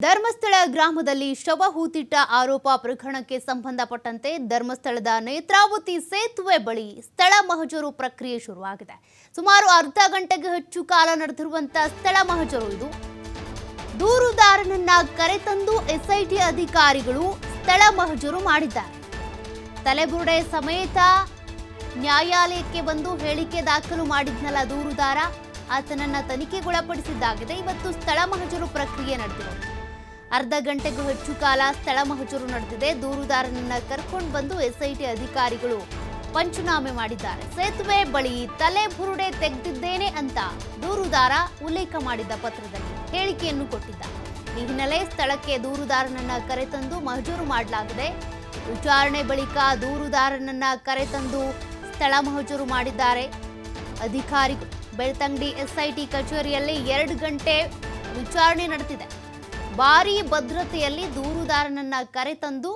ಧರ್ಮಸ್ಥಳ ಗ್ರಾಮದಲ್ಲಿ ಶವ ಹೂತಿಟ್ಟ ಆರೋಪ ಪ್ರಕರಣಕ್ಕೆ ಸಂಬಂಧಪಟ್ಟಂತೆ ಧರ್ಮಸ್ಥಳದ ನೇತ್ರಾವತಿ ಸೇತುವೆ ಬಳಿ ಸ್ಥಳ ಮಹಜರು ಪ್ರಕ್ರಿಯೆ ಶುರುವಾಗಿದೆ. ಸುಮಾರು ಅರ್ಧ ಗಂಟೆಗೆ ಹೆಚ್ಚು ಕಾಲ ನಡೆದಿರುವಂತಹ ಸ್ಥಳ ಮಹಜರು ಇದು. ದೂರುದಾರನನ್ನ ಕರೆತಂದು ಎಸ್ಐಟಿ ಅಧಿಕಾರಿಗಳು ಸ್ಥಳ ಮಹಜರು ಮಾಡಿದ್ದಾರೆ. ತಲೆಬುರುಡೆ ಸಮೇತ ನ್ಯಾಯಾಲಯಕ್ಕೆ ಬಂದು ಹೇಳಿಕೆ ದಾಖಲು ಮಾಡಿದ್ನಲ್ಲ ದೂರುದಾರ, ಆತನನ್ನ ತನಿಖೆಗೊಳಪಡಿಸಿದ್ದಾಗಿದೆ. ಇವತ್ತು ಸ್ಥಳ ಮಹಜರು ಪ್ರಕ್ರಿಯೆ ನಡೆದಿರೋದು. ಅರ್ಧ ಗಂಟೆಗೂ ಹೆಚ್ಚು ಕಾಲ ಸ್ಥಳ ಮಹಜರು ನಡೆದಿದೆ. ದೂರುದಾರನನ್ನ ಕರ್ಕೊಂಡು ಬಂದು ಎಸ್ಐಟಿ ಅಧಿಕಾರಿಗಳು ಪಂಚನಾಮೆ ಮಾಡಿದ್ದಾರೆ. ಸೇತುವೆ ಬಳಿ ತಲೆ ಬುರುಡೆ ತೆಗೆದಿದ್ದೇನೆ ಅಂತ ದೂರುದಾರ ಉಲ್ಲೇಖ ಮಾಡಿದ್ದ ಪತ್ರದಲ್ಲಿ ಹೇಳಿಕೆಯನ್ನು ಕೊಟ್ಟಿದ್ದ. ಈ ಹಿನ್ನೆಲೆ ಸ್ಥಳಕ್ಕೆ ದೂರುದಾರನನ್ನ ಕರೆತಂದು ಮಹಜರು ಮಾಡಲಾಗಿದೆ. ವಿಚಾರಣೆ ಬಳಿಕ ದೂರುದಾರನನ್ನ ಕರೆತಂದು ಸ್ಥಳ ಮಹಜರು ಮಾಡಿದ್ದಾರೆ ಅಧಿಕಾರಿಗಳು. ಬೆಳ್ತಂಗಡಿ ಎಸ್ಐಟಿ ಕಚೇರಿಯಲ್ಲಿ 2 ಗಂಟೆ ವಿಚಾರಣೆ ನಡೆದಿದೆ. ಭಾರೀ ಭದ್ರತೆಯಲ್ಲಿ ದೂರುದಾರನನ್ನ ಕರೆತಂದು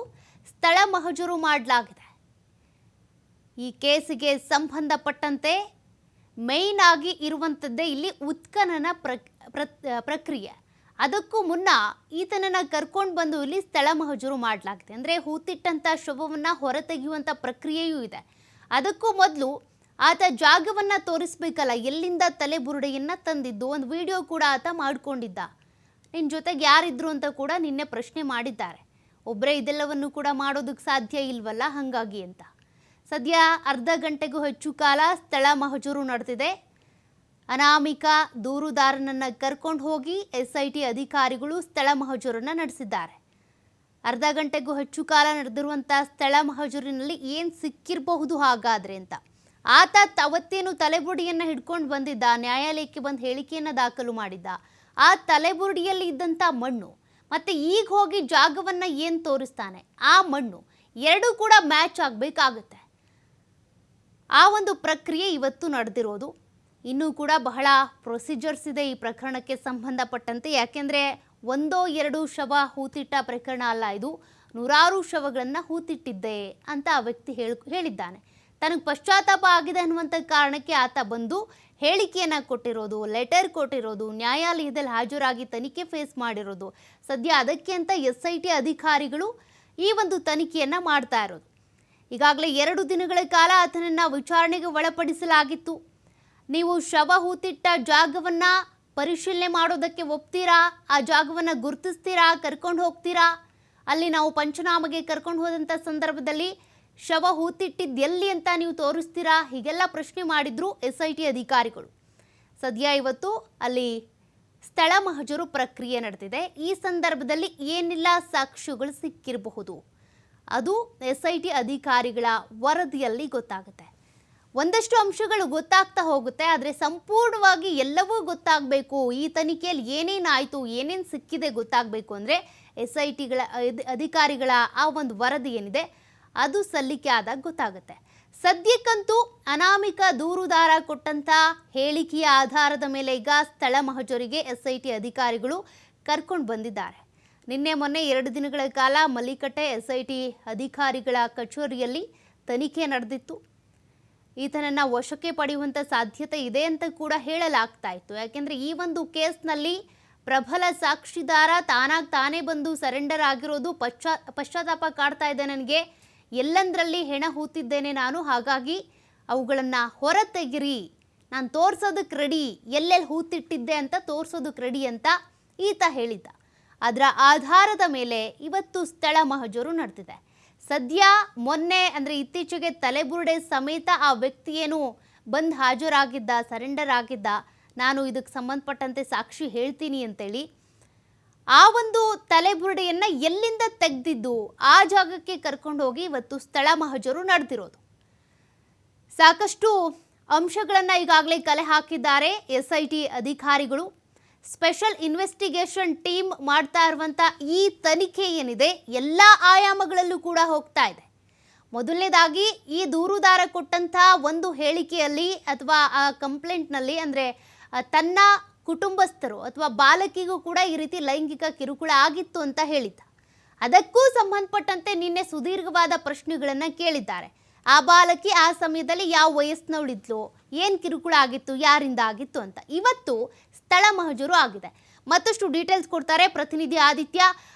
ಸ್ಥಳ ಮಹಜರು ಮಾಡಲಾಗಿದೆ. ಈ ಕೇಸಿಗೆ ಸಂಬಂಧಪಟ್ಟಂತೆ ಮೇನ್ ಆಗಿ ಇರುವಂಥದ್ದೇ ಇಲ್ಲಿ ಉತ್ಖನನ ಪ್ರಕ್ರಿಯೆ. ಅದಕ್ಕೂ ಮುನ್ನ ಈತನನ್ನ ಕರ್ಕೊಂಡು ಬಂದು ಇಲ್ಲಿ ಸ್ಥಳ ಮಹಜರು ಮಾಡಲಾಗಿದೆ. ಅಂದರೆ ಹೂತಿಟ್ಟಂಥ ಶವವನ್ನು ಹೊರತೆಗೆಯುವಂಥ ಪ್ರಕ್ರಿಯೆಯೂ ಇದೆ. ಅದಕ್ಕೂ ಮೊದಲು ಆತ ಜಾಗವನ್ನು ತೋರಿಸ್ಬೇಕಲ್ಲ, ಎಲ್ಲಿಂದ ತಲೆ ಬುರುಡೆಯನ್ನು ತಂದಿದ್ದು. ಒಂದು ವಿಡಿಯೋ ಕೂಡ ಆತ ಮಾಡಿಕೊಂಡಿದ್ದ. ನಿನ್ನ ಜೊತೆಗೆ ಯಾರಿದ್ರು ಅಂತ ಕೂಡ ನಿನ್ನೆ ಪ್ರಶ್ನೆ ಮಾಡಿದ್ದಾರೆ. ಒಬ್ಬರೇ ಇದೆಲ್ಲವನ್ನು ಕೂಡ ಮಾಡೋದಕ್ಕೆ ಸಾಧ್ಯ ಇಲ್ವಲ್ಲ, ಹಾಗಾಗಿ ಅಂತ. ಸದ್ಯ ಅರ್ಧ ಗಂಟೆಗೂ ಹೆಚ್ಚು ಕಾಲ ಸ್ಥಳ ಮಹಜರು ನಡೆದಿದೆ. ಅನಾಮಿಕ ದೂರುದಾರನನ್ನು ಕರ್ಕೊಂಡು ಹೋಗಿ ಎಸ್ಐಟಿ ಅಧಿಕಾರಿಗಳು ಸ್ಥಳ ಮಹಜರನ್ನು ನಡೆಸಿದ್ದಾರೆ. ಅರ್ಧ ಗಂಟೆಗೂ ಹೆಚ್ಚು ಕಾಲ ನಡೆದಿರುವಂಥ ಸ್ಥಳ ಮಹಜರಿನಲ್ಲಿ ಏನು ಸಿಕ್ಕಿರಬಹುದು ಹಾಗಾದರೆ ಅಂತ. ಆತ ಅವತ್ತೇನು ತಲೆಬುರುಡಿಯನ್ನು ಹಿಡ್ಕೊಂಡು ಬಂದಿದ್ದ, ನ್ಯಾಯಾಲಯಕ್ಕೆ ಬಂದು ಹೇಳಿಕೆಯನ್ನು ದಾಖಲು ಮಾಡಿದ್ದ. ಆ ತಲೆಬುರುಡಿಯಲ್ಲಿ ಇದ್ದಂಥ ಮಣ್ಣು ಮತ್ತು ಈಗ ಹೋಗಿ ಜಾಗವನ್ನು ಏನು ತೋರಿಸ್ತಾನೆ ಆ ಮಣ್ಣು ಎರಡೂ ಕೂಡ ಮ್ಯಾಚ್ ಆಗಬೇಕಾಗತ್ತೆ. ಆ ಒಂದು ಪ್ರಕ್ರಿಯೆ ಇವತ್ತು ನಡೆದಿರೋದು. ಇನ್ನೂ ಕೂಡ ಬಹಳ ಪ್ರೊಸೀಜರ್ಸ್ ಇದೆ ಈ ಪ್ರಕರಣಕ್ಕೆ ಸಂಬಂಧಪಟ್ಟಂತೆ. ಯಾಕೆಂದರೆ 1-2 ಶವ ಹೂತಿಟ್ಟ ಪ್ರಕರಣ ಅಲ್ಲ ಇದು. 100 ಶವಗಳನ್ನು ಹೂತಿಟ್ಟಿದ್ದೆ ಅಂತ ಆ ವ್ಯಕ್ತಿ ಹೇಳಿದ್ದಾನೆ. ತನಗೆ ಪಶ್ಚಾತ್ತಾಪ ಆಗಿದೆ ಅನ್ನುವಂಥ ಕಾರಣಕ್ಕೆ ಆತ ಬಂದು ಹೇಳಿಕೆಯನ್ನು ಕೊಟ್ಟಿರೋದು, ಲೆಟರ್ ಕೊಟ್ಟಿರೋದು, ನ್ಯಾಯಾಲಯದಲ್ಲಿ ಹಾಜರಾಗಿ ತನಿಖೆ ಫೇಸ್ ಮಾಡಿರೋದು. ಸದ್ಯ ಅದಕ್ಕೆ ಅಂತ SIT ಅಧಿಕಾರಿಗಳು ಈ ಒಂದು ತನಿಖೆಯನ್ನು ಮಾಡ್ತಾ ಇರೋದು. ಈಗಾಗಲೇ 2 ದಿನಗಳ ಕಾಲ ಆತನನ್ನು ವಿಚಾರಣೆಗೆ ಒಳಪಡಿಸಲಾಗಿತ್ತು. ನೀವು ಶವ ಹೂತಿಟ್ಟ ಜಾಗವನ್ನು ಪರಿಶೀಲನೆ ಮಾಡೋದಕ್ಕೆ ಒಪ್ತೀರಾ? ಆ ಜಾಗವನ್ನು ಗುರುತಿಸ್ತೀರಾ? ಕರ್ಕೊಂಡು ಹೋಗ್ತೀರಾ? ಅಲ್ಲಿ ನಾವು ಪಂಚನಾಮೆಗೆ ಕರ್ಕೊಂಡು ಹೋದಂಥ ಸಂದರ್ಭದಲ್ಲಿ ಶವ ಹೂತಿಟ್ಟಿದ್ದು ಎಲ್ಲಿ ಅಂತ ನೀವು ತೋರಿಸ್ತೀರಾ? ಹೀಗೆಲ್ಲ ಪ್ರಶ್ನೆ ಮಾಡಿದ್ರು SIT ಅಧಿಕಾರಿಗಳು. ಸದ್ಯ ಇವತ್ತು ಅಲ್ಲಿ ಸ್ಥಳ ಮಹಜರು ಪ್ರಕ್ರಿಯೆ ನಡೆದಿದೆ. ಈ ಸಂದರ್ಭದಲ್ಲಿ ಏನೆಲ್ಲ ಸಾಕ್ಷ್ಯಗಳು ಸಿಕ್ಕಿರಬಹುದು ಅದು SIT ಅಧಿಕಾರಿಗಳ ವರದಿಯಲ್ಲಿ ಗೊತ್ತಾಗುತ್ತೆ. ಒಂದಷ್ಟು ಅಂಶಗಳು ಗೊತ್ತಾಗ್ತಾ ಹೋಗುತ್ತೆ, ಆದರೆ ಸಂಪೂರ್ಣವಾಗಿ ಎಲ್ಲವೂ ಗೊತ್ತಾಗಬೇಕು, ಈ ತನಿಖೆಯಲ್ಲಿ ಏನೇನಾಯಿತು, ಏನೇನು ಸಿಕ್ಕಿದೆ ಗೊತ್ತಾಗಬೇಕು ಅಂದರೆ SITಗಳ ಅಧಿಕಾರಿಗಳ ಆ ಒಂದು ವರದಿ ಏನಿದೆ ಅದು ಸಲ್ಲಿಕೆ ಆದಾಗ ಗೊತ್ತಾಗುತ್ತೆ. ಸದ್ಯಕ್ಕಂತೂ ಅನಾಮಿಕ ದೂರುದಾರ ಕೊಟ್ಟಂಥ ಹೇಳಿಕೆಯ ಆಧಾರದ ಮೇಲೆ ಈಗ ಸ್ಥಳ ಮಹಜರಿಗೆ SIT ಅಧಿಕಾರಿಗಳು ಕರ್ಕೊಂಡು ಬಂದಿದ್ದಾರೆ. ನಿನ್ನೆ ಮೊನ್ನೆ 2 ದಿನಗಳ ಕಾಲ ಮಲ್ಲಿಕಟ್ಟೆ SIT ಅಧಿಕಾರಿಗಳ ಕಚೇರಿಯಲ್ಲಿ ತನಿಖೆ ನಡೆದಿತ್ತು. ಈತನನ್ನು ವಶಕ್ಕೆ ಪಡೆಯುವಂಥ ಸಾಧ್ಯತೆ ಇದೆ ಅಂತ ಕೂಡ ಹೇಳಲಾಗ್ತಾ ಇತ್ತು. ಯಾಕೆಂದರೆ ಈ ಒಂದು ಕೇಸ್ನಲ್ಲಿ ಪ್ರಬಲ ಸಾಕ್ಷಿದಾರ ತಾನೇ ಬಂದು ಸರೆಂಡರ್ ಆಗಿರೋದು. ಪಶ್ಚಾತ್ತಾಪ ಕಾಡ್ತಾ ಇದೆ ನನಗೆ, ಎಲ್ಲಂದರಲ್ಲಿ ಹೆಣ ಹೂತಿದ್ದೇನೆ ನಾನು, ಹಾಗಾಗಿ ಅವುಗಳನ್ನು ಹೊರ ತೆಗಿರಿ, ನಾನು ತೋರ್ಸೋದಕ್ಕೆ ರೆಡಿ, ಎಲ್ಲೆಲ್ಲಿ ಹೂತಿಟ್ಟಿದ್ದೆ ಅಂತ ತೋರ್ಸೋದಕ್ಕೆ ರೆಡಿ ಅಂತ ಈತ ಹೇಳಿದ್ದ. ಅದರ ಆಧಾರದ ಮೇಲೆ ಇವತ್ತು ಸ್ಥಳ ಮಹಜರು ನಡೆದಿದೆ. ಸದ್ಯ ಮೊನ್ನೆ ಅಂದರೆ ಇತ್ತೀಚೆಗೆ ತಲೆಬುರುಡೆ ಸಮೇತ ಆ ವ್ಯಕ್ತಿ ಏನು ಬಂದು ಹಾಜರಾಗಿದ್ದ, ಸರೆಂಡರ್ ಆಗಿದ್ದ, ನಾನು ಇದಕ್ಕೆ ಸಂಬಂಧಪಟ್ಟಂತೆ ಸಾಕ್ಷಿ ಹೇಳ್ತೀನಿ ಅಂತೇಳಿ ಆ ಒಂದು ತಲೆಬುರುಡೆಯನ್ನು ಎಲ್ಲಿಂದ ತೆಗೆದಿದ್ದು ಆ ಜಾಗಕ್ಕೆ ಕರ್ಕೊಂಡು ಹೋಗಿ ಇವತ್ತು ಸ್ಥಳ ಮಹಜರು ನಡೆದಿರೋದು. ಸಾಕಷ್ಟು ಅಂಶಗಳನ್ನು ಈಗಾಗಲೇ ಕಲೆ ಹಾಕಿದ್ದಾರೆ SIT ಅಧಿಕಾರಿಗಳು. ಸ್ಪೆಷಲ್ ಇನ್ವೆಸ್ಟಿಗೇಷನ್ ಟೀಮ್ ಮಾಡ್ತಾ ಇರುವಂಥ ಈ ತನಿಖೆ ಏನಿದೆ ಎಲ್ಲ ಆಯಾಮಗಳಲ್ಲೂ ಕೂಡ ಹೋಗ್ತಾ ಇದೆ. ಮೊದಲನೇದಾಗಿ ಈ ದೂರುದಾರ ಕೊಟ್ಟಂಥ ಒಂದು ಹೇಳಿಕೆಯಲ್ಲಿ ಅಥವಾ ಆ ಕಂಪ್ಲೇಂಟ್ನಲ್ಲಿ ಅಂದರೆ ತನ್ನ ಕುಟುಂಬಸ್ಥರು ಅಥವಾ ಬಾಲಕಿಗೂ ಕೂಡ ಈ ರೀತಿ ಲೈಂಗಿಕ ಕಿರುಕುಳ ಆಗಿತ್ತು ಅಂತ ಹೇಳಿದ್ದ. ಅದಕ್ಕೂ ಸಂಬಂಧಪಟ್ಟಂತೆ ನಿನ್ನೆ ಸುದೀರ್ಘವಾದ ಪ್ರಶ್ನೆಗಳನ್ನು ಕೇಳಿದ್ದಾರೆ. ಆ ಬಾಲಕಿ ಆ ಸಮಯದಲ್ಲಿ ಯಾವ ವಯಸ್ಸಿನವಳಿದ್ಲು, ಏನು ಕಿರುಕುಳ ಆಗಿತ್ತು, ಯಾರಿಂದ ಆಗಿತ್ತು ಅಂತ. ಇವತ್ತು ಸ್ಥಳ ಮಹಜರು ಆಗಿದೆ. ಮತ್ತಷ್ಟು ಡೀಟೇಲ್ಸ್ ಕೊಡ್ತಾರೆ ಪ್ರತಿನಿಧಿ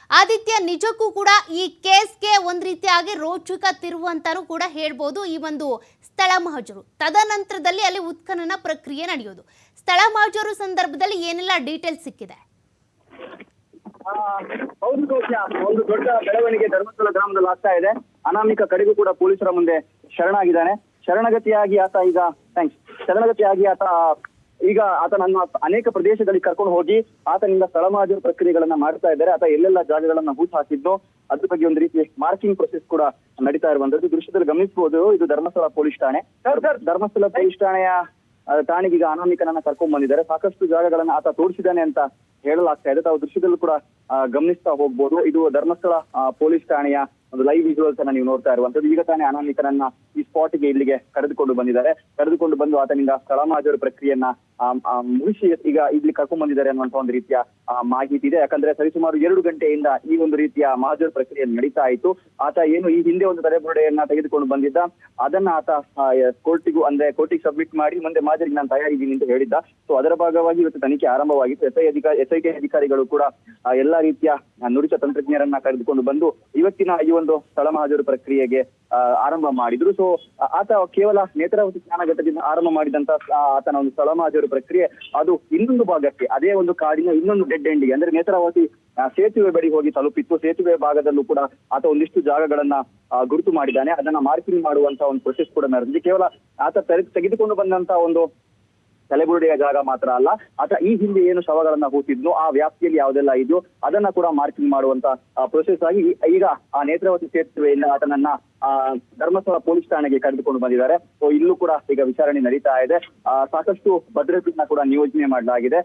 ಆದಿತ್ಯ ನಿಜಕ್ಕೂ ಕೂಡ ಈ ಕೇಸ್ಗೆ ಒಂದ್ ರೀತಿಯಾಗಿ ರೋಚಕ ತಿರುವು ಅಂತಾನೂ ಕೂಡ ಹೇಳ್ಬೋದು ಈ ಒಂದು ಸ್ಥಳ ಮಹಜರು. ತದನಂತರದಲ್ಲಿ ಅಲ್ಲಿ ಉತ್ಖನನ ಪ್ರಕ್ರಿಯೆ ನಡೆಯೋದು. ಸ್ಥಳ ಮಹಜರು ಸಂದರ್ಭದಲ್ಲಿ ಏನೆಲ್ಲ ಡೀಟೇಲ್ಸ್ ಸಿಕ್ಕಿದೆ? ಒಂದು ದೊಡ್ಡ ಬೆಳವಣಿಗೆ ಧರ್ಮಸ್ಥಳ ಗ್ರಾಮದಲ್ಲಿ ಆಗ್ತಾ ಇದೆ. ಅನಾಮಿಕ ಕಡೆಗೂ ಕೂಡ ಪೊಲೀಸರ ಮುಂದೆ ಶರಣಾಗಿದ್ದಾನೆ. ಶರಣಗತಿಯಾಗಿ ಆತ ಈಗ ಆತನನ್ನು ಅನೇಕ ಪ್ರದೇಶಗಳಿಗೆ ಕರ್ಕೊಂಡು ಹೋಗಿ ಆತನಿಂದ ಸ್ಥಳ ಮಹಜರು ಪ್ರಕ್ರಿಯೆಗಳನ್ನ ಮಾಡ್ತಾ ಇದ್ದಾರೆ. ಆತ ಎಲ್ಲೆಲ್ಲ ಜಾಗಗಳನ್ನ ಹೂತು ಹಾಕಿದ್ದು ಅದ್ರ ಬಗ್ಗೆ ಒಂದು ರೀತಿ ಮಾರ್ಕಿಂಗ್ ಪ್ರೊಸೆಸ್ ಕೂಡ ನಡೀತಾ ಇರುವಂತದ್ದು ದೃಶ್ಯದಲ್ಲಿ ಗಮನಿಸಬಹುದು. ಇದು ಧರ್ಮಸ್ಥಳ ಪೊಲೀಸ್ ಠಾಣೆ. ಧರ್ಮಸ್ಥಳ ಪೊಲೀಸ್ ಠಾಣೆಗೆ ಈಗ ಅನಾಮಿಕನನ್ನ ಕರ್ಕೊಂಡ್ ಬಂದಿದ್ದಾರೆ. ಸಾಕಷ್ಟು ಜಾಗಗಳನ್ನ ಆತ ತೋರಿಸಿದ್ದಾನೆ ಅಂತ ಹೇಳಲಾಗ್ತಾ ಇದೆ. ತಾವು ದೃಶ್ಯದಲ್ಲೂ ಕೂಡ ಗಮನಿಸ್ತಾ ಹೋಗ್ಬೋದು. ಇದು ಧರ್ಮಸ್ಥಳ ಪೊಲೀಸ್ ಠಾಣೆಯ ಒಂದು ಲೈವ್ ವಿಜುವಲ್ಸ್ ಅನ್ನ ನೀವು ನೋಡ್ತಾ ಇರುವಂತದ್ದು. ಈಗ ತಾನೇ ಅನಾಮಿಕನನ್ನ ಈ ಸ್ಪಾಟ್ಗೆ ಇಲ್ಲಿಗೆ ಕರೆದುಕೊಂಡು ಬಂದಿದ್ದಾರೆ. ಕರೆದುಕೊಂಡು ಬಂದು ಆತನಿಂದ ಸ್ಥಳ ಮಹಜರು ಪ್ರಕ್ರಿಯೆಯನ್ನ ಮುಗಿಸಿ ಈಗ ಇಲ್ಲಿ ಕರ್ಕೊಂಡ್ ಬಂದಿದ್ದಾರೆ ಅನ್ನುವಂತ ಒಂದು ರೀತಿಯ ಮಾಹಿತಿ ಇದೆ. ಯಾಕಂದ್ರೆ ಸರಿಸುಮಾರು 2 ಗಂಟೆಯಿಂದ ಈ ಒಂದು ರೀತಿಯ ಮಹಜರು ಪ್ರಕ್ರಿಯೆ ನಡೀತಾ ಇತ್ತು. ಆತ ಏನು ಈ ಹಿಂದೆ ಒಂದು ತಡೆಗೋಡೆಯನ್ನ ತೆಗೆದುಕೊಂಡು ಬಂದಿದ್ದ, ಅದನ್ನ ಆತ ಕೋರ್ಟಿಗೆ ಸಬ್ಮಿಟ್ ಮಾಡಿ ಮುಂದೆ ಮಹಜರಿಗೆ ನಾನು ತಯಾರಿದ್ದೀನಿ ಅಂತ ಹೇಳಿದ್ದ. ಸೊ ಅದರ ಭಾಗವಾಗಿ ಇವತ್ತು ತನಿಖೆ ಆರಂಭವಾಗಿತ್ತು. SIT ಅಧಿಕಾರಿಗಳು ಕೂಡ ಎಲ್ಲಾ ರೀತಿಯ ನುರಿತ ತಂತ್ರಜ್ಞರನ್ನ ಕರೆದುಕೊಂಡು ಬಂದು ಇವತ್ತಿನ ಈ ಒಂದು ಸ್ಥಳ ಮಹಜರು ಪ್ರಕ್ರಿಯೆಗೆ ಆರಂಭ ಮಾಡಿದ್ರು. ಸೊ ಆತ ಕೇವಲ ನೇತ್ರಾವತಿ ಸ್ನಾನಘಟ್ಟದಿಂದ ಆರಂಭ ಮಾಡಿದಂತ ಆತನ ಒಂದು ಸ್ಥಳ ಮಹಜರು ಪ್ರಕ್ರಿಯೆ ಅದು ಇನ್ನೊಂದು ಭಾಗಕ್ಕೆ, ಅದೇ ಒಂದು ಕಾಡಿನ ಇನ್ನೊಂದು ಡೆಡ್ ಎಂಡಿಗೆ ಅಂದ್ರೆ ನೇತ್ರಾವತಿ ಸೇತುವೆ ಬಳಿ ಹೋಗಿ ತಲುಪಿತ್ತು. ಸೇತುವೆ ಭಾಗದಲ್ಲೂ ಕೂಡ ಆತ ಒಂದಿಷ್ಟು ಜಾಗಗಳನ್ನ ಗುರುತು ಮಾಡಿದ್ದಾನೆ. ಅದನ್ನ ಮಾರ್ಕಿಂಗ್ ಮಾಡುವಂತ ಒಂದು ಪ್ರೊಸೆಸ್ ಕೂಡ ನಡೆದಿದೆ. ಕೇವಲ ಆತ ತೆಗೆದುಕೊಂಡು ಬಂದಂತ ಒಂದು ತಲೆಬುರುಡೆಯ ಜಾಗ ಮಾತ್ರ ಅಲ್ಲ, ಆತ ಈ ಹಿಂದೆ ಏನು ಶವಗಳನ್ನ ಹೂತಿದ್ನೋ ಆ ವ್ಯಾಪ್ತಿಯಲ್ಲಿ ಯಾವ್ದೆಲ್ಲ ಇದೆಯೋ ಅದನ್ನ ಕೂಡ ಮಾರ್ಕಿಂಗ್ ಮಾಡುವಂತ ಪ್ರೊಸೆಸ್ ಆಗಿ ಈಗ ಆ ನೇತ್ರಾವತಿ ಸೇತುವೆಯಿಂದ ಆತನನ್ನ ಧರ್ಮಸ್ಥಳ ಪೊಲೀಸ್ ಠಾಣೆಗೆ ಕರೆದುಕೊಂಡು ಬಂದಿದ್ದಾರೆ. ಸೊ ಇಲ್ಲೂ ಕೂಡ ಈಗ ವಿಚಾರಣೆ ನಡೀತಾ ಇದೆ. ಸಾಕಷ್ಟು ಭದ್ರತೆಯನ್ನ ಕೂಡ ನಿಯೋಜನೆ ಮಾಡಲಾಗಿದೆ.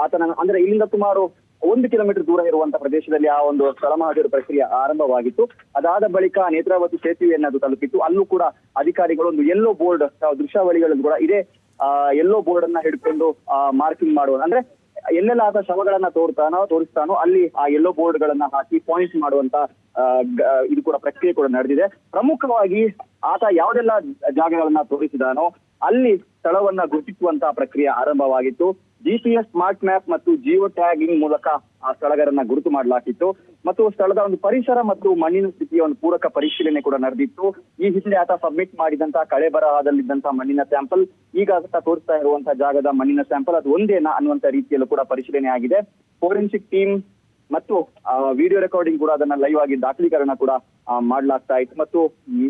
ಆತನ ಅಂದ್ರೆ ಇಲ್ಲಿಂದ ಸುಮಾರು 1 ಕಿಲೋಮೀಟರ್ ದೂರ ಇರುವಂತಹ ಪ್ರದೇಶದಲ್ಲಿ ಆ ಒಂದು ಸ್ಥಳ ಮಹಜರು ಪ್ರಕ್ರಿಯೆ ಆರಂಭವಾಗಿತ್ತು. ಅದಾದ ಬಳಿಕ ನೇತ್ರಾವತಿ ಸೇತುವೆಯನ್ನು ತಲುಪಿತ್ತು. ಅಲ್ಲೂ ಕೂಡ ಅಧಿಕಾರಿಗಳು ಒಂದು ಯೆಲ್ಲೋ ಬೋರ್ಡ್ ದೃಶ್ಯಾವಳಿಗಳು ಕೂಡ ಇದೆ, ಯೆಲ್ಲೋ ಬೋರ್ಡ್ ಅನ್ನ ಹಿಡ್ಕೊಂಡು ಮಾರ್ಕಿಂಗ್ ಮಾಡುವ ಅಂದ್ರೆ ಎಲ್ಲೆಲ್ಲ ಆತ ಶವಗಳನ್ನ ತೋರಿಸ್ತಾನೋ ಅಲ್ಲಿ ಆ ಯೆಲ್ಲೋ ಬೋರ್ಡ್ ಗಳನ್ನ ಹಾಕಿ ಪಾಯಿಂಟ್ ಮಾಡುವಂತ ಇದು ಕೂಡ ಪ್ರಕ್ರಿಯೆ ಕೂಡ ನಡೆದಿದೆ. ಪ್ರಮುಖವಾಗಿ ಆತ ಯಾವ್ದೆಲ್ಲ ಜಾಗಗಳನ್ನ ತೋರಿಸಿದಾನೋ ಅಲ್ಲಿ ಸ್ಥಳವನ್ನ ಗುರುತಿಸುವಂತಹ ಪ್ರಕ್ರಿಯೆ ಆರಂಭವಾಗಿತ್ತು. GPS ಸ್ಮಾರ್ಟ್ ಮ್ಯಾಪ್ ಮತ್ತು ಜಿಯೋ ಟ್ಯಾಗಿಂಗ್ ಮೂಲಕ ಆ ಸ್ಥಳಗಳನ್ನ ಗುರುತು ಮಾಡಲಾಗಿತ್ತು. ಮತ್ತು ಸ್ಥಳದ ಒಂದು ಪರಿಸರ ಮತ್ತು ಮಣ್ಣಿನ ಸ್ಥಿತಿಯ ಒಂದು ಪೂರಕ ಪರಿಶೀಲನೆ ಕೂಡ ನಡೆದಿತ್ತು. ಈ ಹಿಂದೆ ಆತ ಸಬ್ಮಿಟ್ ಮಾಡಿದಂತಹ ಕಳೆ ಬರಹದಲ್ಲಿದ್ದಂತಹ ಮಣ್ಣಿನ ಸ್ಯಾಂಪಲ್, ಈಗ ಆತ ತೋರಿಸ್ತಾ ಇರುವಂತಹ ಜಾಗದ ಮಣ್ಣಿನ ಸ್ಯಾಂಪಲ್ ಅದು ಒಂದೇನಾ ಅನ್ನುವಂತ ರೀತಿಯಲ್ಲೂ ಕೂಡ ಪರಿಶೀಲನೆ ಆಗಿದೆ. ಫೋರೆನ್ಸಿಕ್ ಟೀಮ್ ಮತ್ತು ವಿಡಿಯೋ ರೆಕಾರ್ಡಿಂಗ್ ಕೂಡ ಅದನ್ನ ಲೈವ್ ಆಗಿ ದಾಖಲೀಕರಣ ಕೂಡ ಮಾಡ್ಲಾಗ್ತಾ ಇತ್ತು. ಮತ್ತು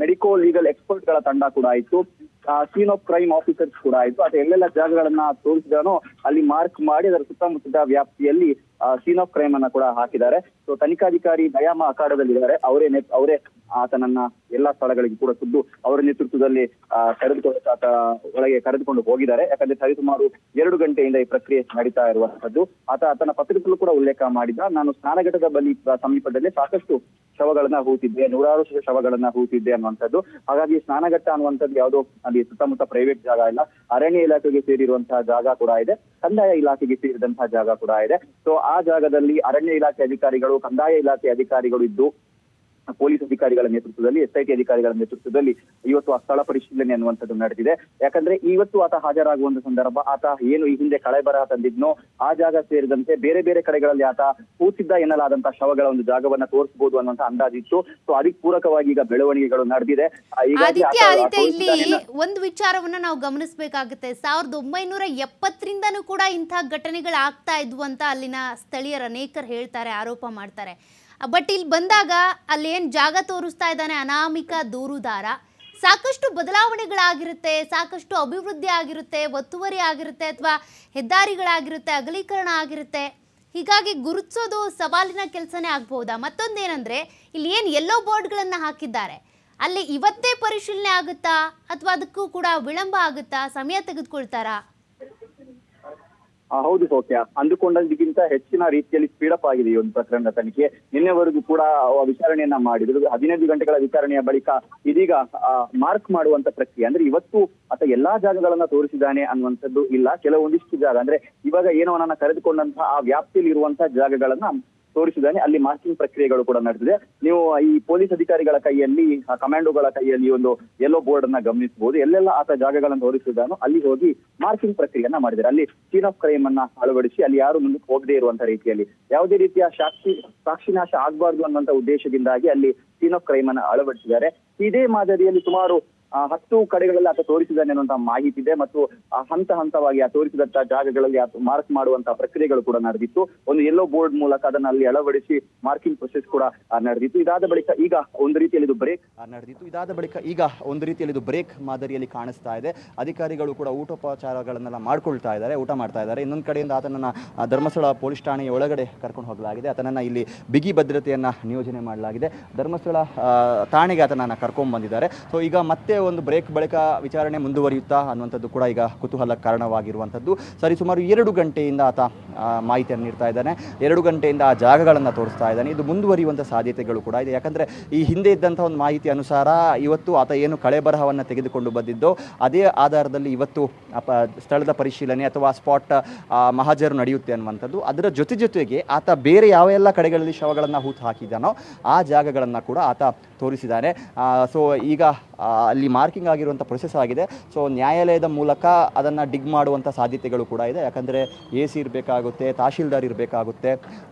ಮೆಡಿಕೋ ಲೀಗಲ್ ಎಕ್ಸ್ಪರ್ಟ್ ಗಳ ತಂಡ ಕೂಡ ಇತ್ತು. ಸೀನ್ ಆಫ್ ಕ್ರೈಮ್ ಆಫೀಸರ್ಸ್ ಕೂಡ ಇತ್ತು. ಅದು ಎಲ್ಲೆಲ್ಲ ಜಾಗಗಳನ್ನ ತೋರಿಸಿದಾನೋ ಅಲ್ಲಿ ಮಾರ್ಕ್ ಮಾಡಿ ಅದರ ಸುತ್ತಮುತ್ತದ ವ್ಯಾಪ್ತಿಯಲ್ಲಿ ಸೀನ್ ಆಫ್ ಕ್ರೈಮ್ ಅನ್ನ ಕೂಡ ಹಾಕಿದ್ದಾರೆ. ಸೊ ತನಿಖಾಧಿಕಾರಿ ದಯಾಮ ಅಖಾಡದಲ್ಲಿದ್ದಾರೆ. ಅವರೇ ಆತನನ್ನ ಎಲ್ಲಾ ಸ್ಥಳಗಳಿಗೆ ಕೂಡ ಖುದ್ದು ಅವರ ನೇತೃತ್ವದಲ್ಲಿ ಒಳಗೆ ಕರೆದುಕೊಂಡು ಹೋಗಿದ್ದಾರೆ. ಯಾಕಂದ್ರೆ ಸರಿಸುಮಾರು 2 ಗಂಟೆಯಿಂದ ಈ ಪ್ರಕ್ರಿಯೆ ನಡೀತಾ ಇರುವಂತದ್ದು. ಆತನ ಪತ್ರಿಕೆಯಲ್ಲೂ ಕೂಡ ಉಲ್ಲೇಖ ಮಾಡಿದ್ದ, ನಾನು ಸ್ನಾನಘಟ್ಟದ ಬಳಿ ಸಮೀಪದಲ್ಲಿ ಸಾಕಷ್ಟು ಶವಗಳನ್ನ ಹೂತಿದ್ದೆ, 100 ಶವಗಳನ್ನ ಹೂತಿದ್ದೆ ಅನ್ನುವಂಥದ್ದು. ಹಾಗಾಗಿ ಸ್ನಾನಘಟ್ಟ ಅನ್ನುವಂಥದ್ದು ಯಾವುದೋ ಅಲ್ಲಿ ಸುತ್ತಮುತ್ತ ಪ್ರೈವೇಟ್ ಜಾಗ ಇಲ್ಲ, ಅರಣ್ಯ ಇಲಾಖೆಗೆ ಸೇರಿರುವಂತಹ ಜಾಗ ಕೂಡ ಇದೆ, ಕಂದಾಯ ಇಲಾಖೆಗೆ ಸೇರಿದಂತಹ ಜಾಗ ಕೂಡ ಇದೆ. ಸೊ ಆ ಜಾಗದಲ್ಲಿ ಅರಣ್ಯ ಇಲಾಖೆ ಅಧಿಕಾರಿಗಳು, ಕಂದಾಯ ಇಲಾಖೆ ಅಧಿಕಾರಿಗಳು ಇದ್ದು ಪೊಲೀಸ್ ಅಧಿಕಾರಿಗಳ ನೇತೃತ್ವದಲ್ಲಿ, SIT ಅಧಿಕಾರಿಗಳ ನೇತೃತ್ವದಲ್ಲಿ ಇವತ್ತು ಆ ಸ್ಥಳ ಪರಿಶೀಲನೆ ಅನ್ನುವಂಥದ್ದು ನಡೆದಿದೆ. ಯಾಕಂದ್ರೆ ಇವತ್ತು ಆತ ಹಾಜರಾಗುವಂತ ಸಂದರ್ಭ, ಆತ ಏನು ಈ ಹಿಂದೆ ಕಳೆ ಬರಹ ತಂದಿದ್ನೋ ಆ ಜಾಗ ಸೇರಿದಂತೆ ಬೇರೆ ಬೇರೆ ಕಡೆಗಳಲ್ಲಿ ಆತ ಹೂತಿದ್ದ ಎನ್ನಲಾದಂತಹ ಶವಗಳ ಒಂದು ಜಾಗವನ್ನ ತೋರಿಸಬಹುದು ಅನ್ನುವಂತ ಅಂದಾಜಿತ್ತು. ಸೊ ಅದಕ್ಕೆ ಪೂರಕವಾಗಿ ಈಗ ಬೆಳವಣಿಗೆಗಳು ನಡೆದಿದೆ. ಇಲ್ಲಿ ಒಂದು ವಿಚಾರವನ್ನ ನಾವು ಗಮನಿಸಬೇಕಾಗುತ್ತೆ. 1970ರಿಂದನೂ ಕೂಡ ಇಂತಹ ಘಟನೆಗಳು ಆಗ್ತಾ ಇದ್ವು ಅಂತ ಅಲ್ಲಿನ ಸ್ಥಳೀಯರ ಅನೇಕರು ಹೇಳ್ತಾರೆ, ಆರೋಪ ಮಾಡ್ತಾರೆ. ಬಟ್ ಇಲ್ಲಿ ಬಂದಾಗ ಅಲ್ಲೇನು ಜಾಗ ತೋರಿಸ್ತಾ ಇದ್ದಾನೆ ಅನಾಮಿಕ ದೂರುದಾರ, ಸಾಕಷ್ಟು ಬದಲಾವಣೆಗಳಾಗಿರುತ್ತೆ, ಸಾಕಷ್ಟು ಅಭಿವೃದ್ಧಿ ಆಗಿರುತ್ತೆ, ಒತ್ತುವರಿ ಆಗಿರುತ್ತೆ, ಅಥವಾ ಹೆದ್ದಾರಿಗಳಾಗಿರುತ್ತೆ, ಅಗಲೀಕರಣ ಆಗಿರುತ್ತೆ. ಹೀಗಾಗಿ ಗುರುತಿಸೋದು ಸವಾಲಿನ ಕೆಲಸನೇ ಆಗ್ಬಹುದಾ? ಮತ್ತೊಂದೇನೆಂದರೆ ಇಲ್ಲಿ ಏನು ಯೆಲ್ಲೋ ಬೋರ್ಡ್ಗಳನ್ನು ಹಾಕಿದ್ದಾರೆ, ಅಲ್ಲಿ ಇವತ್ತೇ ಪರಿಶೀಲನೆ ಆಗುತ್ತಾ ಅಥವಾ ಅದಕ್ಕೂ ಕೂಡ ವಿಳಂಬ ಆಗುತ್ತಾ, ಸಮಯ ತೆಗೆದುಕೊಳ್ತಾರಾ? ಹೌದು ಸೌಖ್ಯ, ಅಂದುಕೊಂಡದಕ್ಕಿಂತ ಹೆಚ್ಚಿನ ರೀತಿಯಲ್ಲಿ ಸ್ಪೀಡಪ್ ಆಗಿದೆ ಈ ಒಂದು ಪ್ರಕರಣದ ತನಿಖೆ. ನಿನ್ನೆವರೆಗೂ ಕೂಡ ವಿಚಾರಣೆಯನ್ನ ಮಾಡಿದ್ರು. 15 ಗಂಟೆಗಳ ವಿಚಾರಣೆಯ ಬಳಿಕ ಇದೀಗ ಮಾರ್ಕ್ ಮಾಡುವಂತ ಪ್ರಕ್ರಿಯೆ, ಅಂದ್ರೆ ಇವತ್ತು ಆತ ಎಲ್ಲಾ ಜಾಗಗಳನ್ನ ತೋರಿಸಿದ್ದಾನೆ ಅನ್ನುವಂಥದ್ದು ಇಲ್ಲ. ಕೆಲವೊಂದಿಷ್ಟು ಜಾಗ ಅಂದ್ರೆ ಇವಾಗ ಏನೋ ನನ್ನ ಕರೆದುಕೊಂಡಂತಹ ಆ ವ್ಯಾಪ್ತಿಯಲ್ಲಿ ಇರುವಂತಹ ಜಾಗಗಳನ್ನ ತೋರಿಸಿದ್ದಾನೆ. ಅಲ್ಲಿ ಮಾರ್ಕಿಂಗ್ ಪ್ರಕ್ರಿಯೆಗಳು ಕೂಡ ನಡೆದಿದೆ. ನೀವು ಈ ಪೊಲೀಸ್ ಅಧಿಕಾರಿಗಳ ಕೈಯಲ್ಲಿ, ಕಮಾಂಡೋಗಳ ಕೈಯಲ್ಲಿ ಒಂದು ಯೆಲ್ಲೋ ಬೋರ್ಡ್ ಅನ್ನ ಗಮನಿಸಬಹುದು. ಎಲ್ಲೆಲ್ಲ ಆತ ಜಾಗಗಳನ್ನು ತೋರಿಸಿದ್ದಾನೋ ಅಲ್ಲಿ ಹೋಗಿ ಮಾರ್ಕಿಂಗ್ ಪ್ರಕ್ರಿಯೆಯನ್ನ ಮಾಡಿದ್ದಾರೆ. ಅಲ್ಲಿ ಸೀನ್ ಆಫ್ ಕ್ರೈಮ್ ಅನ್ನ ಅಳವಡಿಸಿ ಅಲ್ಲಿ ಯಾರು ಮುಂದಕ್ಕೆ ಹೋಗದೇ ಇರುವಂತ ರೀತಿಯಲ್ಲಿ, ಯಾವುದೇ ರೀತಿಯ ಸಾಕ್ಷಿನಾಶ ಆಗಬಾರ್ದು ಅನ್ನುವಂತ ಉದ್ದೇಶದಿಂದಾಗಿ ಅಲ್ಲಿ ಸೀನ್ ಆಫ್ ಕ್ರೈಮ್ ಅನ್ನ ಅಳವಡಿಸಿದ್ದಾರೆ. ಇದೇ ಮಾದರಿಯಲ್ಲಿ ಸುಮಾರು 10 ಕಡೆಗಳಲ್ಲಿ ಆತ ತೋರಿಸಿದ್ದಾನೆ ಅನ್ನುವಂತ ಮಾಹಿತಿ ಇದೆ. ಮತ್ತು ಹಂತ ಹಂತವಾಗಿ ಆ ತೋರಿಸಿದಂತ ಜಾಗಗಳಲ್ಲಿ ಮಾರ್ಕ್ ಮಾಡುವಂತಹ ಪ್ರಕ್ರಿಯೆಗಳು ಕೂಡ ನಡೆದಿತ್ತು. ಒಂದು ಯೆಲ್ಲೋ ಬೋರ್ಡ್ ಮೂಲಕ ಅದನ್ನ ಅಲ್ಲಿ ಅಳವಡಿಸಿ ಮಾರ್ಕಿಂಗ್ ಪ್ರೊಸೆಸ್ ಕೂಡ ನಡೆದಿತ್ತು. ಇದಾದ ಬಳಿಕ ಈಗ ಒಂದು ರೀತಿಯಲ್ಲಿ ಇದು ಬ್ರೇಕ್ ಮಾದರಿಯಲ್ಲಿ ಕಾಣಿಸ್ತಾ ಇದೆ. ಅಧಿಕಾರಿಗಳು ಕೂಡ ಊಟೋಪಚಾರಗಳನ್ನೆಲ್ಲ ಮಾಡ್ಕೊಳ್ತಾ ಇದ್ದಾರೆ, ಊಟ ಮಾಡ್ತಾ ಇದ್ದಾರೆ. ಇನ್ನೊಂದು ಕಡೆಯಿಂದ ಆತನನ್ನ ಧರ್ಮಸ್ಥಳ ಪೊಲೀಸ್ ಠಾಣೆಯ ಒಳಗಡೆ ಕರ್ಕೊಂಡು ಹೋಗಲಾಗಿದೆ. ಆತನನ್ನ ಇಲ್ಲಿ ಬಿಗಿ ಭದ್ರತೆಯನ್ನ ನಿಯೋಜನೆ ಮಾಡಲಾಗಿದೆ. ಧರ್ಮಸ್ಥಳ ಠಾಣೆಗೆ ಆತನನ್ನ ಕರ್ಕೊಂಡ್ ಬಂದಿದ್ದಾರೆ. ಸೊ ಈಗ ಮತ್ತೆ ಒಂದು ಬ್ರೇಕ್ ಬಳಿಕ ವಿಚಾರಣೆ ಮುಂದುವರಿಯುತ್ತಾ ಅನ್ನುವಂಥದ್ದು ಕೂಡ ಈಗ ಕುತೂಹಲ ಕಾರಣವಾಗಿರುವಂಥದ್ದು. ಸುಮಾರು 2 ಗಂಟೆಯಿಂದ ಆತ ಮಾಹಿತಿಯನ್ನು ನೀಡ್ತಾ ಇದ್ದಾನೆ. 2 ಗಂಟೆಯಿಂದ ಆ ಜಾಗಗಳನ್ನು ತೋರಿಸ್ತಾ ಇದ್ದಾನೆ. ಇದು ಮುಂದುವರಿಯುವಂಥ ಸಾಧ್ಯತೆಗಳು ಕೂಡ ಇದೆ. ಯಾಕಂದರೆ ಈ ಹಿಂದೆ ಇದ್ದಂಥ ಒಂದು ಮಾಹಿತಿ ಅನುಸಾರ ಇವತ್ತು ಆತ ಏನು ಕಳೆ ಬರಹವನ್ನು ತೆಗೆದುಕೊಂಡು ಬಂದಿದ್ದೋ ಅದೇ ಆಧಾರದಲ್ಲಿ ಇವತ್ತು ಸ್ಥಳದ ಪರಿಶೀಲನೆ ಅಥವಾ ಸ್ಪಾಟ್ ಮಹಾಜರು ನಡೆಯುತ್ತೆ ಅನ್ನುವಂಥದ್ದು. ಅದರ ಜೊತೆಗೆ ಆತ ಬೇರೆ ಯಾವೆಲ್ಲ ಕಡೆಗಳಲ್ಲಿ ಶವಗಳನ್ನು ಹೂತು ಹಾಕಿದ್ದಾನೋ ಆ ಜಾಗಗಳನ್ನು ಕೂಡ ಆತ ತೋರಿಸಿದ್ದಾನೆ. ಸೊ ಈಗ ಅಲ್ಲಿ ಮಾರ್ಕಿಂಗ್ ಆಗಿರುವಂಥ ಪ್ರೊಸೆಸ್ ಆಗಿದೆ. ಸೊ ನ್ಯಾಯಾಲಯದ ಮೂಲಕ ಅದನ್ನು ಡಿಗ್ ಮಾಡುವಂಥ ಸಾಧ್ಯತೆಗಳು ಕೂಡ ಇದೆ. ಯಾಕಂದರೆ AC ಇರಬೇಕಾಗುತ್ತೆ, ತಹಶೀಲ್ದಾರ್ ಇರಬೇಕಾಗುತ್ತೆ.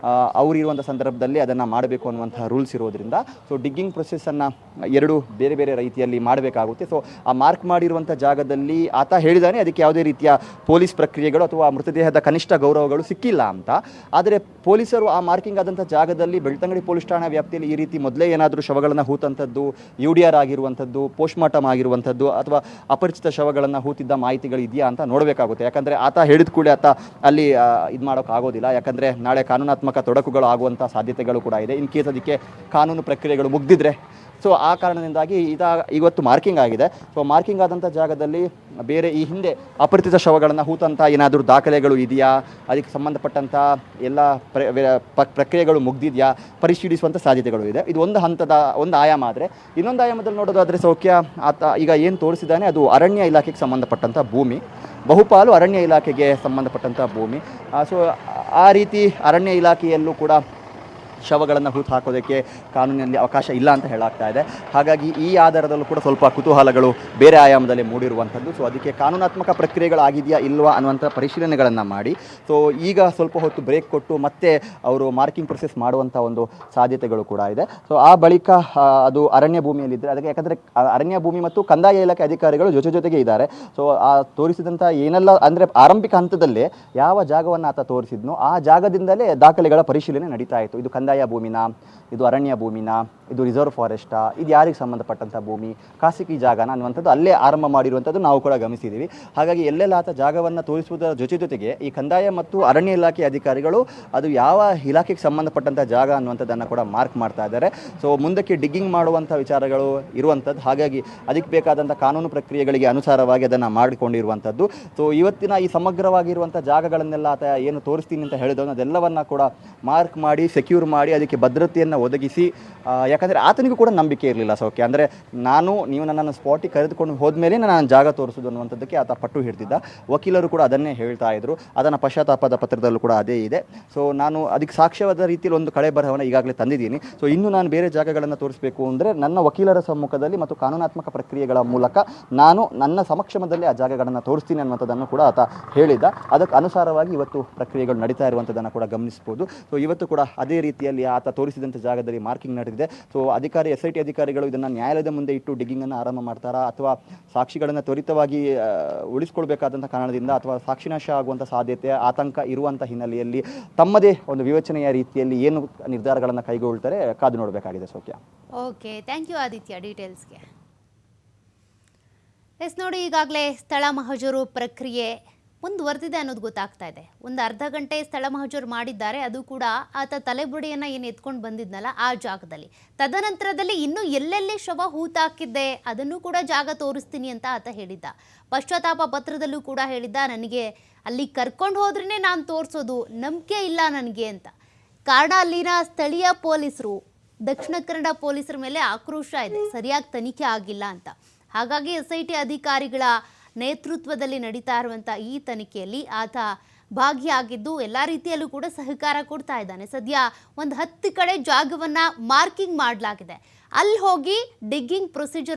ಅವರಿರುವಂಥ ಸಂದರ್ಭದಲ್ಲಿ ಅದನ್ನು ಮಾಡಬೇಕು ಅನ್ನುವಂಥ ರೂಲ್ಸ್ ಇರೋದ್ರಿಂದ ಸೊ ಡಿಗ್ಗಿಂಗ್ ಪ್ರೊಸೆಸ್ಸನ್ನು 2 ಬೇರೆ ಬೇರೆ ರೀತಿಯಲ್ಲಿ ಮಾಡಬೇಕಾಗುತ್ತೆ. ಸೊ ಆ ಮಾರ್ಕ್ ಮಾಡಿರುವಂಥ ಜಾಗದಲ್ಲಿ ಆತ ಹೇಳಿದಾನೆ ಅದಕ್ಕೆ ಯಾವುದೇ ರೀತಿಯ ಪೊಲೀಸ್ ಪ್ರಕ್ರಿಯೆಗಳು ಅಥವಾ ಮೃತದೇಹದ ಕನಿಷ್ಠ ಗೌರವಗಳು ಸಿಕ್ಕಿಲ್ಲ ಅಂತ. ಆದರೆ ಪೊಲೀಸರು ಆ ಮಾರ್ಕಿಂಗ್ ಆದಂಥ ಜಾಗದಲ್ಲಿ ಬೆಳ್ತಂಗಡಿ ಪೊಲೀಸ್ ಠಾಣಾ ವ್ಯಾಪ್ತಿಯಲ್ಲಿ ಈ ರೀತಿ ಮೊದಲೇ ಏನಾದರೂ ಶವಗಳನ್ನು ಹೂತಂಥದ್ದು, UDR ಆಗಿರುವಂಥದ್ದು, ಪೋಸ್ಟ್ಮಾರ್ಟಮ್ ಆಗಿರುವಂಥದ್ದು ಅಥವಾ ಅಪರಿಚಿತ ಶವಗಳನ್ನು ಹೂತಿದ್ದ ಮಾಹಿತಿಗಳು ಇದೆಯಾ ಅಂತ ನೋಡಬೇಕಾಗುತ್ತೆ. ಯಾಕಂದರೆ ಆತ ಹೇಳಿದ ಕೂಡಲೇ ಆತ ಅಲ್ಲಿ ಇದು ಮಾಡೋಕ್ಕಾಗೋದಿಲ್ಲ. ಯಾಕಂದರೆ ನಾಳೆ ಕಾನೂನಾತ್ಮಕ ತೊಡಕುಗಳು ಆಗುವಂಥ ಸಾಧ್ಯತೆಗಳು ಕೂಡ ಇದೆ. ಇನ್ ಕೇಸ್ ಅದಕ್ಕೆ ಕಾನೂನು ಪ್ರಕ್ರಿಯೆಗಳು ಮುಗ್ದಿದ್ರೆ. ಸೊ ಆ ಕಾರಣದಿಂದಾಗಿ ಇವತ್ತು ಮಾರ್ಕಿಂಗ್ ಆಗಿದೆ. ಸೊ ಮಾರ್ಕಿಂಗ್ ಆದಂಥ ಜಾಗದಲ್ಲಿ ಬೇರೆ ಈ ಹಿಂದೆ ಅಪರಿಚಿತ ಶವಗಳನ್ನು ಹೂತಂಥ ಏನಾದರೂ ದಾಖಲೆಗಳು ಇದೆಯಾ, ಅದಕ್ಕೆ ಸಂಬಂಧಪಟ್ಟಂಥ ಎಲ್ಲ ಪ್ರಕ್ರಿಯೆಗಳು ಮುಗ್ದಿದೆಯಾ ಪರಿಶೀಲಿಸುವಂಥ ಸಾಧ್ಯತೆಗಳು ಇದೆ. ಇದು ಒಂದು ಆಯಾಮ. ಆದರೆ ಇನ್ನೊಂದು ಆಯಾಮದಲ್ಲಿ ನೋಡೋದಾದರೆ ಸೌಖ್ಯ ಆತ ಈಗ ಏನು ತೋರಿಸಿದ್ದಾನೆ ಅದು ಅರಣ್ಯ ಇಲಾಖೆಗೆ ಸಂಬಂಧಪಟ್ಟಂಥ ಭೂಮಿ, ಬಹುಪಾಲು ಅರಣ್ಯ ಇಲಾಖೆಗೆ ಸಂಬಂಧಪಟ್ಟಂಥ ಭೂಮಿ. ಸೊ ಆ ರೀತಿ ಅರಣ್ಯ ಇಲಾಖೆಯಲ್ಲೂ ಕೂಡ ಶವಗಳನ್ನು ಹೂತು ಹಾಕೋದಕ್ಕೆ ಕಾನೂನಿನಲ್ಲಿ ಅವಕಾಶ ಇಲ್ಲ ಅಂತ ಹೇಳಾಗ್ತಾ ಇದೆ. ಹಾಗಾಗಿ ಈ ಆಧಾರದಲ್ಲೂ ಕೂಡ ಸ್ವಲ್ಪ ಕುತೂಹಲಗಳು ಬೇರೆ ಆಯಾಮದಲ್ಲಿ ಮೂಡಿರುವಂಥದ್ದು. ಸೊ ಅದಕ್ಕೆ ಕಾನೂನಾತ್ಮಕ ಪ್ರಕ್ರಿಯೆಗಳಾಗಿದೆಯಾ ಇಲ್ವಾ ಅನ್ನುವಂಥ ಪರಿಶೀಲನೆಗಳನ್ನು ಮಾಡಿ ಸೊ ಈಗ ಸ್ವಲ್ಪ ಹೊತ್ತು ಬ್ರೇಕ್ ಕೊಟ್ಟು ಮತ್ತೆ ಅವರು ಮಾರ್ಕಿಂಗ್ ಪ್ರೊಸೆಸ್ ಮಾಡುವಂಥ ಒಂದು ಸಾಧ್ಯತೆಗಳು ಕೂಡ ಇದೆ. ಸೊ ಆ ಬಳಿಕ ಅದು ಅರಣ್ಯ ಭೂಮಿಯಲ್ಲಿದ್ದರೆ ಅದಕ್ಕೆ, ಯಾಕಂದರೆ ಅರಣ್ಯ ಭೂಮಿ ಮತ್ತು ಕಂದಾಯ ಇಲಾಖೆ ಅಧಿಕಾರಿಗಳು ಜೊತೆಗೆ ಇದ್ದಾರೆ. ಸೊ ಆ ತೋರಿಸಿದಂಥ ಏನೆಲ್ಲ ಅಂದರೆ ಆರಂಭಿಕ ಹಂತದಲ್ಲೇ ಯಾವ ಜಾಗವನ್ನು ಆತ ತೋರಿಸಿದ್ನೋ ಆ ಜಾಗದಿಂದಲೇ ದಾಖಲೆಗಳ ಪರಿಶೀಲನೆ ನಡೀತಾ ಇತ್ತು. ಇದು ಕಂದಾಯ ಭೂಮಿನ, ಇದು ಅರಣ್ಯ ಭೂಮಿನ, ಇದು ರಿಸರ್ವ್ ಫಾರೆಸ್ಟಾ, ಇದು ಯಾರಿಗೆ ಸಂಬಂಧಪಟ್ಟಂಥ ಭೂಮಿ, ಖಾಸಗಿ ಜಾಗನ ಅನ್ನುವಂಥದ್ದು ಅಲ್ಲೇ ಆರಂಭ ಮಾಡಿರುವಂಥದ್ದು ನಾವು ಕೂಡ ಗಮನಿಸಿದ್ದೀವಿ. ಹಾಗಾಗಿ ಎಲ್ಲೆಲ್ಲ ಆತ ಜಾಗವನ್ನು ತೋರಿಸುವುದರ ಜೊತೆಗೆ ಈ ಕಂದಾಯ ಮತ್ತು ಅರಣ್ಯ ಇಲಾಖೆ ಅಧಿಕಾರಿಗಳು ಅದು ಯಾವ ಇಲಾಖೆಗೆ ಸಂಬಂಧಪಟ್ಟಂಥ ಜಾಗ ಅನ್ನುವಂಥದ್ದನ್ನು ಕೂಡ ಮಾರ್ಕ್ ಮಾಡ್ತಾ ಇದ್ದಾರೆ. ಸೊ ಮುಂದಕ್ಕೆ ಡಿಗ್ಗಿಂಗ್ ಮಾಡುವಂಥ ವಿಚಾರಗಳು ಇರುವಂಥದ್ದು. ಹಾಗಾಗಿ ಅದಕ್ಕೆ ಬೇಕಾದಂಥ ಕಾನೂನು ಪ್ರಕ್ರಿಯೆಗಳಿಗೆ ಅನುಸಾರವಾಗಿ ಅದನ್ನು ಮಾಡಿಕೊಂಡಿರುವಂಥದ್ದು. ಸೊ ಇವತ್ತಿನ ಈ ಸಮಗ್ರವಾಗಿರುವಂಥ ಜಾಗಗಳನ್ನೆಲ್ಲ ಆತ ಏನು ತೋರಿಸ್ತೀನಿ ಅಂತ ಹೇಳಿದವನು ಅದೆಲ್ಲವನ್ನು ಕೂಡ ಮಾರ್ಕ್ ಮಾಡಿ ಸೆಕ್ಯೂರ್ ಮಾಡಿ ಅದಕ್ಕೆ ಭದ್ರತೆಯನ್ನು ಒದಗಿಸಿ, ಯಾಕಂದರೆ ಆತನಿಗೂ ಕೂಡ ನಂಬಿಕೆ ಇರಲಿಲ್ಲ ಸೌಖ್ಯ. ಅಂದರೆ ನೀವು ನನ್ನನ್ನು ಸ್ಪಾಟಿಗೆ ಕರೆದುಕೊಂಡು ಹೋದ್ಮೇಲೆ ನಾನು ಜಾಗ ತೋರಿಸೋದು ಅನ್ನುವಂಥದ್ದಕ್ಕೆ ಆತ ಪಟ್ಟು ಹಿಡ್ತಿದ್ದ. ವಕೀಲರು ಕೂಡ ಅದನ್ನೇ ಹೇಳ್ತಾ ಇದ್ರು. ಅದನ್ನು ಪಶ್ಚಾತ್ತಾಪದ ಪತ್ರದಲ್ಲೂ ಕೂಡ ಅದೇ ಇದೆ. ಸೊ ನಾನು ಅದಕ್ಕೆ ಸಾಕ್ಷ್ಯವಾದ ರೀತಿಯಲ್ಲಿ ಒಂದು ಕಳೆ ಬರಹವನ್ನು ಈಗಾಗಲೇ ತಂದಿದ್ದೀನಿ. ಸೊ ಇನ್ನು ನಾನು ಬೇರೆ ಜಾಗಗಳನ್ನು ತೋರಿಸಬೇಕು ಅಂದರೆ ನನ್ನ ವಕೀಲರ ಸಮ್ಮುಖದಲ್ಲಿ ಮತ್ತು ಕಾನೂನಾತ್ಮಕ ಪ್ರಕ್ರಿಯೆಗಳ ಮೂಲಕ ನಾನು ನನ್ನ ಸಮಕ್ಷಮದಲ್ಲಿ ಆ ಜಾಗಗಳನ್ನು ತೋರಿಸ್ತೀನಿ ಅನ್ನುವಂಥದ್ದನ್ನು ಕೂಡ ಆತ ಹೇಳಿದ್ದ. ಅದಕ್ಕೆ ಅನುಸಾರವಾಗಿ ಇವತ್ತು ಪ್ರಕ್ರಿಯೆಗಳು ನಡೀತಾ ಇರುವಂಥದ್ದನ್ನು ಕೂಡ ಗಮನಿಸ್ಬೋದು. ಸೊ ಇವತ್ತು ಕೂಡ ಅದೇ ರೀತಿಯಲ್ಲಿ ಆತ ತೋರಿಸಿದಂಥ ಜಾಗದಲ್ಲಿ ಮಾರ್ಕಿಂಗ್ ನಡೆದಿದೆ. ಸೊ SIT ಅಧಿಕಾರಿಗಳು ಇದನ್ನು ನ್ಯಾಯಾಲಯದ ಮುಂದೆ ಇಟ್ಟು ಡಿಗ್ಗಿಂಗನ್ನು ಆರಂಭ ಮಾಡ್ತಾರಾ ಅಥವಾ ಸಾಕ್ಷಿಗಳನ್ನು ತ್ವರಿತವಾಗಿ ಉಳಿಸ್ಕೊಳ್ಬೇಕಾದಂಥ ಕಾರಣದಿಂದ ಅಥವಾ ಸಾಕ್ಷಿನಾಶ ಆಗುವಂಥ ಸಾಧ್ಯತೆ ಆತಂಕ ಇರುವಂಥ ಹಿನ್ನೆಲೆಯಲ್ಲಿ ತಮ್ಮದೇ ಒಂದು ವಿವೇಚನೆಯ ರೀತಿಯಲ್ಲಿ ಏನು ನಿರ್ಧಾರಗಳನ್ನು ಕೈಗೊಳ್ತಾರೆ ಕಾದು ನೋಡಬೇಕಾಗಿದೆ Saukhya. Okay, thank you Aditya ಡೀಟೇಲ್ಸ್ಗೆ. ನೋಡಿ, ಈಗಾಗಲೇ ಸ್ಥಳ ಮಹಜರು ಪ್ರಕ್ರಿಯೆ ಮುಂದುವರೆದಿದೆ ಅನ್ನೋದು ಗೊತ್ತಾಗ್ತಾ ಇದೆ. ಒಂದು ಅರ್ಧ ಗಂಟೆ ಸ್ಥಳ ಮಹಜರು ಮಾಡಿದ್ದಾರೆ, ಅದು ಕೂಡ ಆತ ತಲೆಬುಡಿಯನ್ನು ಏನು ಎತ್ಕೊಂಡು ಬಂದಿದ್ನಲ್ಲ ಆ ಜಾಗದಲ್ಲಿ. ತದನಂತರದಲ್ಲಿ ಇನ್ನೂ ಎಲ್ಲೆಲ್ಲಿ ಶವ ಹೂತಾಕಿದ್ದೆ ಅದನ್ನು ಕೂಡ ಜಾಗ ತೋರಿಸ್ತೀನಿ ಅಂತ ಆತ ಹೇಳಿದ್ದ. ಪಶ್ಚಾತ್ತಾಪ ಪತ್ರದಲ್ಲೂ ಕೂಡ ಹೇಳಿದ್ದ, ನನಗೆ ಅಲ್ಲಿ ಕರ್ಕೊಂಡು ಹೋದ್ರೇ ನಾನು ತೋರಿಸೋದು, ನಂಬಿಕೆ ಇಲ್ಲ ನನಗೆ ಅಂತ. ಕಾರಣ ಅಲ್ಲಿನ ಸ್ಥಳೀಯ ಪೊಲೀಸರು, ದಕ್ಷಿಣ ಕನ್ನಡ ಪೊಲೀಸರ ಮೇಲೆ ಆಕ್ರೋಶ ಇದೆ, ಸರಿಯಾಗಿ ತನಿಖೆ ಆಗಿಲ್ಲ ಅಂತ. ಹಾಗಾಗಿ SIT ಅಧಿಕಾರಿಗಳ ನೇತೃತ್ವದಲ್ಲಿ ನಡೀತಾ ಇರುವಂಥ ಈ ತನಿಖೆಯಲ್ಲಿ ಆತ ಭಾಗಿಯಾಗಿದ್ದು ಎಲ್ಲ ರೀತಿಯಲ್ಲೂ ಕೂಡ ಸಹಕಾರ ಕೊಡ್ತಾ ಇದ್ದಾನೆ. ಸದ್ಯ ಒಂದು 10 ಕಡೆ ಜಾಗವನ್ನ ಮಾರ್ಕಿಂಗ್ ಮಾಡಲಾಗಿದೆ. ಅಲ್ಲಿ ಹೋಗಿ ಡಿಗ್ಗಿಂಗ್ ಪ್ರೊಸೀಜರ್